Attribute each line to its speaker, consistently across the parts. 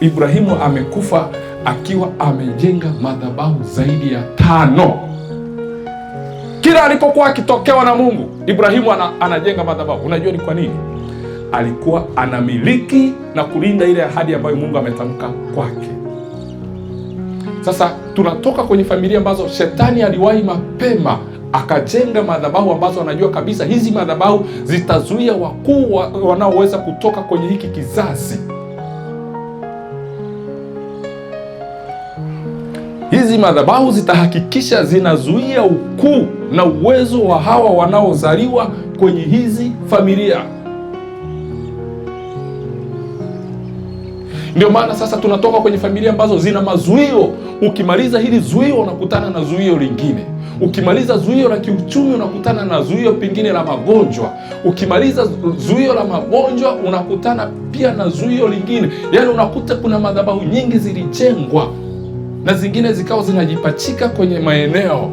Speaker 1: Ibrahimu amekufa akiwa amejenga madhabahu zaidi ya 5. Kila alipokuwa akitokewa na Mungu, Ibrahimu anajenga madhabahu. Unajua ni kwa nini? Alikuwa anamiliki na kulinda ile ahadi ambayo Mungu ametamka kwake. Sasa tunatoka kwenye familia ambazo shetani aliwahi mapema akajenga madhabahu ambazo anajua kabisa hizi madhabahu zitazuia wakuu wanaoweza kutoka kwenye hiki kizazi. Hizi madhabahu zitahakikisha zinazuia ukuu na uwezo wa hawa wanaozaliwa kwenye hizi familia. Ndio maana sasa tunatoka kwenye familia ambazo zina mazuio. Ukimaliza hili zuio unakutana na zuio lingine. Ukimaliza zuio la kiuchumi unakutana na zuio pengine la magonjwa. Ukimaliza zuio la magonjwa unakutana pia na zuio lingine. Yaani unakuta kuna madhabahu nyingi zilijengwa na zingine zikawa zinajipachika kwenye maeneo.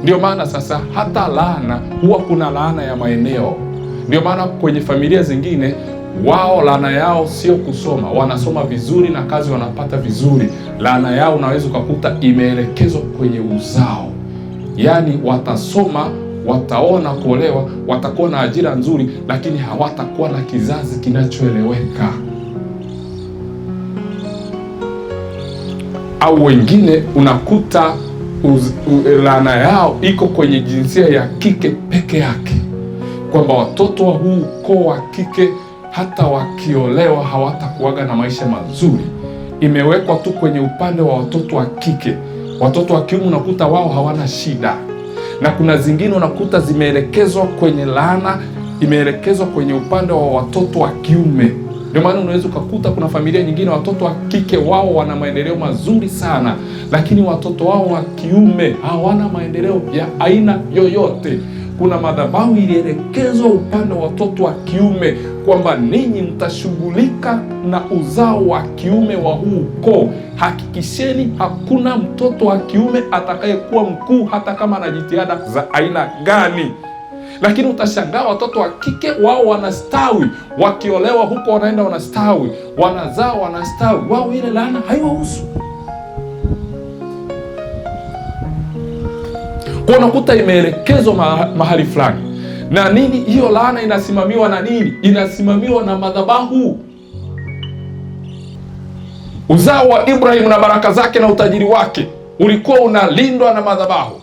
Speaker 1: Ndio maana sasa hata laana huwa kuna laana ya maeneo. Ndio maana kwenye familia zingine wao laana yao sio kusoma, wanasoma vizuri na kazi wanapata vizuri. Laana yao unaweza ukakuta imeelekezwa kwenye uzao. Yaani watasoma, wataona kuolewa, watakuwa na ajira nzuri, lakini hawatakuwa na kizazi kinachoeleweka. Au wengine unakuta laana yao iko kwenye jinsia ya kike peke yake, kwamba watoto wa huu ukoo wa kike hata wakiolewa hawatakuwaga na maisha mazuri. Imewekwa tu kwenye upande wa watoto wa kike. Watoto wa kiume unakuta wao hawana shida, na kuna zingine unakuta zimeelekezwa kwenye laana, imeelekezwa kwenye upande wa watoto wa kiume. Ndio maana unaweza ukakuta kuna familia nyingine watoto wa kike wao wana maendeleo mazuri sana, lakini watoto wao wa kiume hawana maendeleo ya aina yoyote. Kuna madhabahu ilielekezwa upande wa watoto wa kiume kwamba ninyi mtashughulika na uzao wa kiume wa huu ukoo. Hakikisheni hakuna mtoto wa kiume atakayekuwa mkuu hata kama ana jitihada za aina gani. Lakini utashangaa watoto wa kike wao wanastawi, wakiolewa huko wanaenda wanastawi, wanazaa wanastawi, wao ile laana haiwahusu. Kwa unakuta imeelekezwa mahali fulani. Na nini hiyo laana inasimamiwa na nini? Inasimamiwa na madhabahu. Uzao wa Ibrahim na baraka zake na utajiri wake ulikuwa unalindwa na madhabahu.